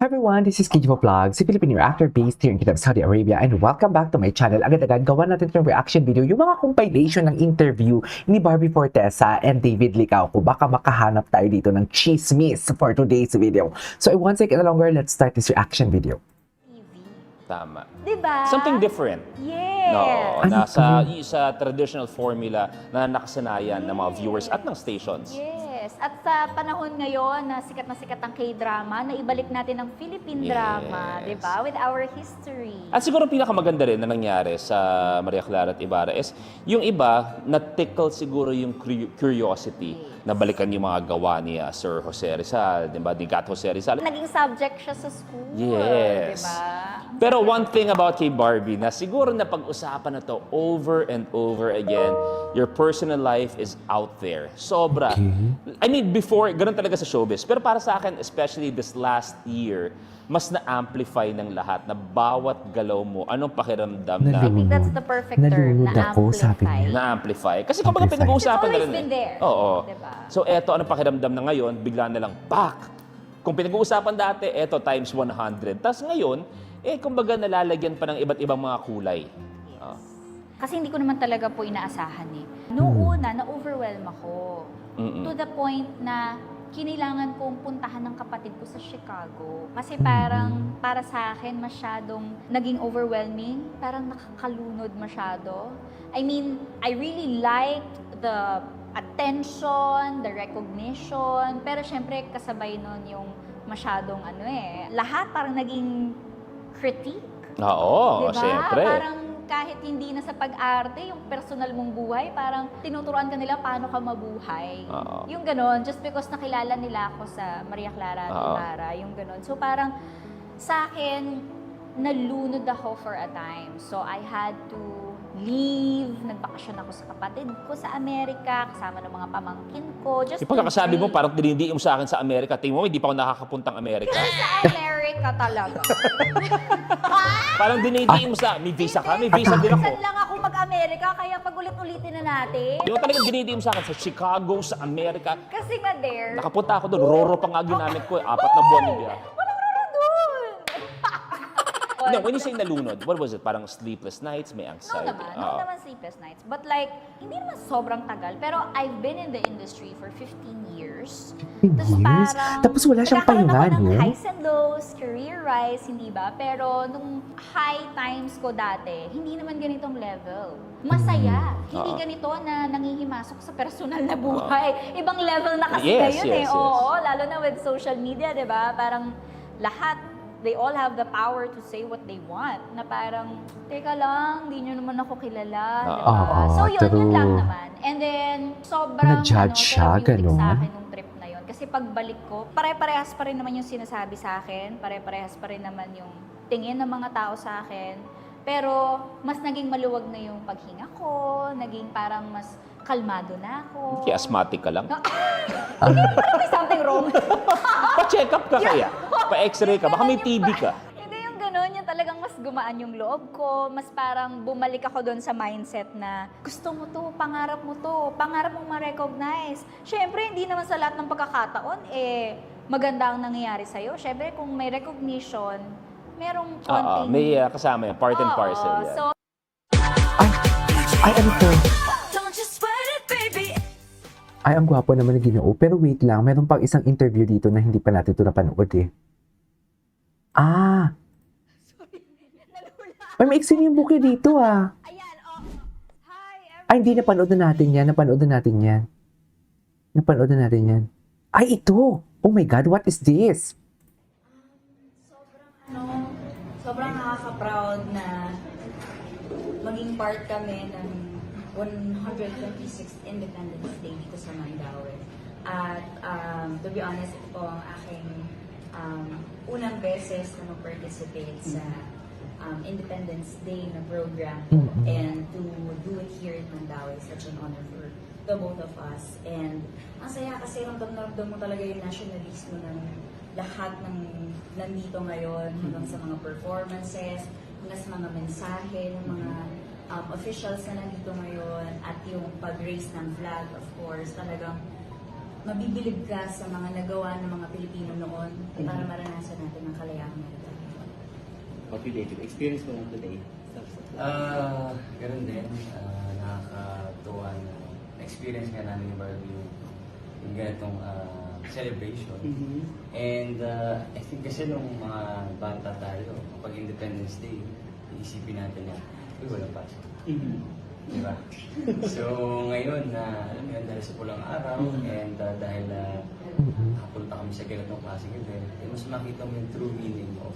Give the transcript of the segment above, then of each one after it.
Hi everyone, this is Kijivo Vlog, si Filipino actor based here in Kingdom, Saudi Arabia, and welcome back to my channel. Agad-agad gawa natin itong reaction video, yung mga compilation ng interview ni Barbie Fortesa and David Licauco. Baka makahanap tayo dito ng chismis for today's video. So I won't take it longer, let's start this reaction video. Tama. Diba? Something different. Yes. No, sa traditional formula na nakasanayan ng mga viewers at ng stations. Yes. At sa panahon ngayon na sikat ang K-drama, na ibalik natin ang Philippine drama, Yes. diba? With our history. At siguro pinakamaganda rin na nangyari sa Maria Clara at Ibarra is yung iba na-tickle siguro yung curiosity na balikan yung mga gawa ni Sir Jose Rizal, diba? Ni Gat Jose Rizal. Naging subject siya sa school. Yes. Diba? Pero one thing about kay Barbie na siguro na pag-usapan na to over and over again, your personal life is out there. Sobra. I mean, before, ganun talaga sa showbiz. Pero para sa akin, especially this last year, mas na-amplify ng lahat na bawat galaw mo, anong pakiramdam na I think that's the perfect term, Nalulunod ako, sabi niya. na-amplify. Kasi kumbaga Amplify. pinag-uusapan na It's rin always been there. Oo. Diba? So eto, anong pakiramdam na ngayon, bigla na lang, pak! Kung pinag-uusapan dati, eto times 100. Tapos ngayon, kumbaga nalalagyan pa ng iba't ibang mga kulay. Ah. Kasi hindi ko naman talaga po inaasahan eh. Noong una, na-overwhelm ako. To the point na kinailangan kong puntahan ng kapatid ko sa Chicago. Kasi parang para sa akin masyadong naging overwhelming. Parang nakakalunod masyado. I mean, I really liked the attention, the recognition. Pero syempre kasabay nun yung masyadong lahat parang naging critique. Oo, Diba? siyempre. Parang kahit hindi na sa pag-arte, yung personal mong buhay, parang tinuturuan ka nila paano ka mabuhay. Oo. Yung ganon, just because nakilala nila ako sa Maria Clara at Oo. Ibarra, yung ganon. So parang sa akin, nalunod ako for a time. So I had to leave, nagbakasyon ako sa kapatid ko sa Amerika, kasama ng mga pamangkin ko. Just Yung pagkakasabi mo, break. parang dinidiin mo sa akin sa Amerika. Tingin mo, hindi pa ako nakakapuntang Amerika. Sa Amerika talaga. Parang dinidiin mo sa, may visa ka? May visa din ako. Minsan lang ako mag-Amerika, kaya pag-ulit-ulitin na natin. Di ba talagang dinidiin mo sa akin sa Chicago, sa Amerika? Kasi nga there, Nakapunta ako doon, Roro pa nga ginamit ko. 4 na buwan na biya. walang raro doon. No, when you say nalunod, what was it? Parang sleepless nights, may No anxiety? naman, no naman sleepless nights. But like, hindi naman sobrang tagal. Pero I've been in the industry for 15 years. 15 years? Tapos wala siyang nagkakaroon pahinga, ako ng no? highs and lows, career rise, hindi ba? Pero nung high times ko dati, hindi naman ganitong level. Masaya. Hindi Oo. ganito na nangihimasok sa personal na buhay. Ibang level na kasi Yes, ngayon yes, yes. Oo, lalo na with social media, di ba? Parang lahat, they all have the power to say what they want. Na parang, teka lang, di nyo naman ako kilala. Diba? Oo, So yun lang true. naman. And then, sobrang Na-judge siya, therapeutic ganon? sa akin nung trip na yun. Kasi pagbalik ko, pare-parehas pa rin naman yung sinasabi sa akin. Pare-parehas pa rin naman yung tingin ng mga tao sa akin. Pero, mas naging maluwag na yung paghinga ko. Naging parang mas kalmado na ako. Kaya asthmatic ka lang. Parang may something wrong. Pa-check up ka kaya? Pa-x-ray ka? Baka may TB ka? Hindi yung gano'n, yung talagang mas gumaan yung loob ko, mas parang bumalik ako doon sa mindset na gusto mo to, pangarap mong ma-recognize. Siyempre, hindi naman sa lahat ng pagkakataon, maganda ang nangyayari sa'yo. Siyempre, kung may recognition, merong konting... May kasama yan, part and Oo, parcel yan. So, Ay, ano to? Ay, ang gwapo naman ng Ginoo. Pero wait lang, meron pang isang interview dito na hindi pa natin ito napanood eh. Ah! Ay, maiksi na yung buki dito ah. ayan, hi, Ay, hindi, napanood na natin yan. Napanood na natin yan. Ay, ito! Oh my God, what is this? Sobrang nakaka-proud na maging part kami ng 126th Independence Day dito sa Mandaue. At to be honest, ito po ang aking unang beses na mag-participate sa Independence Day na program. And to do it here in Mandaue is such an honor for the both of us. And ang saya kasi ramdam na ramdam mo talaga yung nationalismo ng lahat ng nandito ngayon, hanggang sa mga performances, hanggang sa mga mensahe ng mga officials na nandito ngayon, at yung pag-raise ng flag, of course, talagang mabibilib ka sa mga nagawa ng mga Pilipino noon para maranasan natin ang kalayaang meron. What related experience mo lang today? Ganun din. Nakakatuwa na experience nga namin ni Barbie yung ganitong celebration. And I think kasi nung mga bata tayo, kapag Independence Day, iisipin natin na, uy, walang pasok. Diba? So ngayon, alam mo yun, dahil sa pulang araw, and dahil nakapunta kami sa ganitong klaseng event, mas makita mo yung true meaning of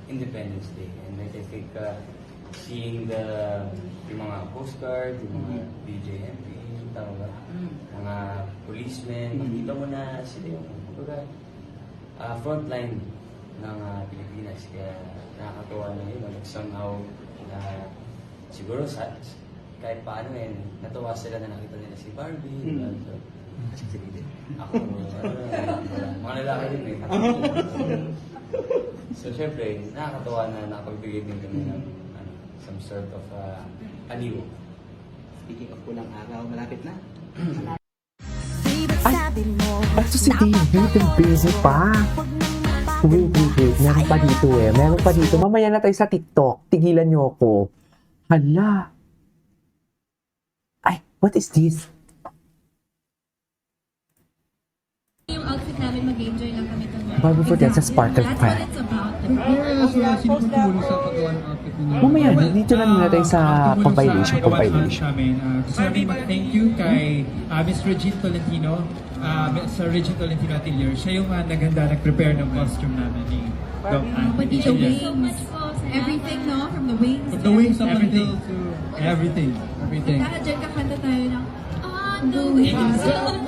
Independence Day. And I think seeing yung mga postcard, yung mga DJMP, tama ba? Mga policemen, makita mo na sila yung frontline ng Pilipinas. Kaya nakakatuwa na yun. Somehow, siguro kahit paano natuwa sila na nakita nila si Barbie. Ako, mga lalaki din So, syempre, nakakatawa na nakapagbigay din kami ng some sort of aliw. Speaking of pulang araw, malapit na. Eto si David, ang busy pa. Wait. Meron pa dito Meron pa dito. Mamaya na tayo sa TikTok. Tigilan niyo ako. Hala. Ay, what is this? Yung outfit namin, mag-enjoy lang kami tomorrow. Barbie Fortesa Sparkle That's Fan. what it's about. Sino po tumulong sa paggawa ng outfit ninyo? Mamaya na, dito na muna tayo sa compilation. Gusto namin mag-thank you kay Miss Regine Tolentino, sa Regine Tolentino Atelier. Siya yung naghanda, nag-prepare ng costume namin ni Doc Ann. Pati the wings, everything, no? From the wings. From the wings up until to everything. Everything. Kaya dyan kakanta tayo ng On the wings of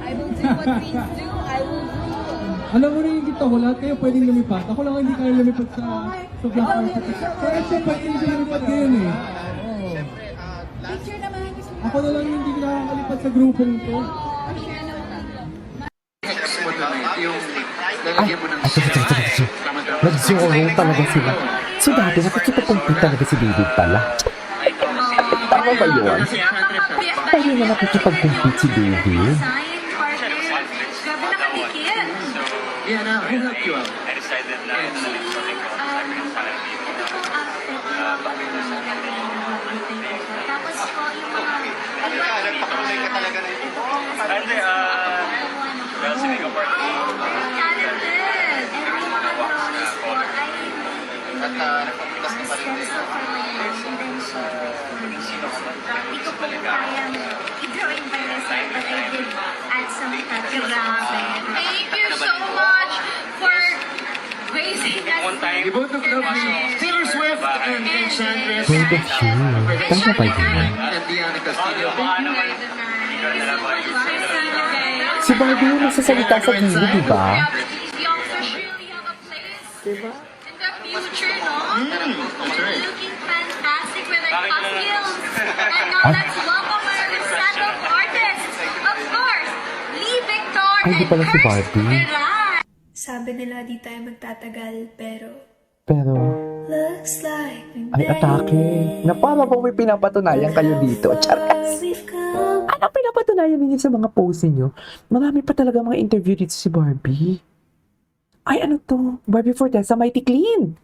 I will do what queens do. I will rule. Alam mo rin yung kita ko, lahat kayo pwedeng lumipat. Ako lang hindi kaya lumipat sa black carpet. Kaya siya pwede hindi lumipat ngayon eh. Picture naman. Ako na lang yung hindi nakakalipat sa grupong to. Picture naman. Nag-zero talaga sila. So dati, nakikipag-compete talaga si David pala. Tama ba yun? Tayo na nakikipag-compete si David. Grabe nakadikit. Yeah, now, who helped you out? Tapos ko yung mga... Talented! Everyone knows ko. Hindi ko po kayang i-drawing by myself, but I did add some touches. Thank you so much for raising us. You both look lovely. Taylor Swift and Enchantress. Wait a few. Tama ba yun? And Diana Castillo. Si Barbie yung nagsasalita sa gilid, di ba? Diba? In the future, no? Looking fantastic with our costumes. And now let's welcome our stand-up artists. Of course, Lee Victor Ay, di and pala si Ernst Barbie. Veran. Sabi nila di tayo magtatagal, pero Pero, looks like we ay atake. Na para bang may pinapatunayan kayo dito. Charas! we've come. Ano pinapatunayan ninyo sa mga posts ninyo? Marami pa talaga mga interview dito si Barbie. Ay, ano to? Barbie Fortesa, Mighty Clean.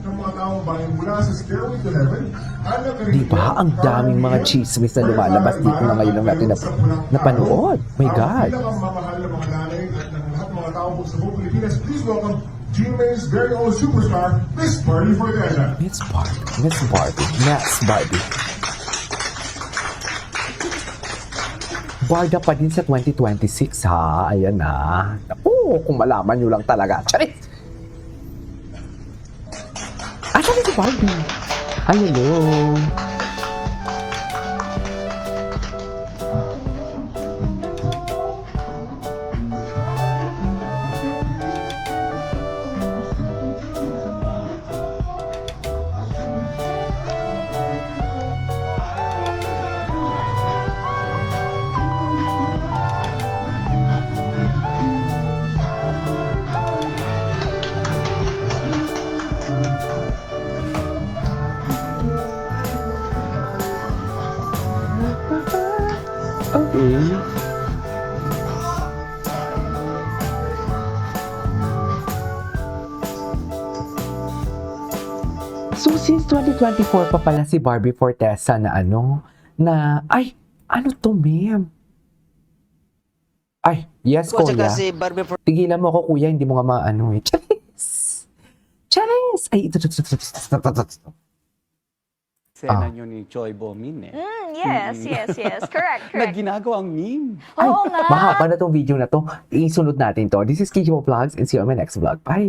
ng mga taong bayan mula sa Stairway to Heaven. Diba? Ang daming mga chismis na lumalabas dito na ngayon lang natin napanood. My God. Ang mamahal ng mga nanay at ng lahat ng mga tao po sa buong Pilipinas, please welcome GMA's very own superstar, Miss Barbie Fortesa. Miss Barbie. Miss Barbie. Miss Barbie. Barda pa din sa 2026 ha. Ayan na. Naku, kung malaman nyo lang talaga. Charit! Asan na si Barbie? Ay, hello. Okay. So, since 2024 pa pala si Barbie Fortesa na ay, ano to, ma'am? Ay, yes, kuya. Tigilan mo ako, kuya, hindi mo nga maano eh. Charis! Charis! Ay, ito. Sena nyo ni Choi Bo-min eh. Yes. Correct. Na ginagawang meme. Ay, mahaba na tong video na to. Isunod natin to. This is Kijo Vlogs and see you on my next vlog. Bye!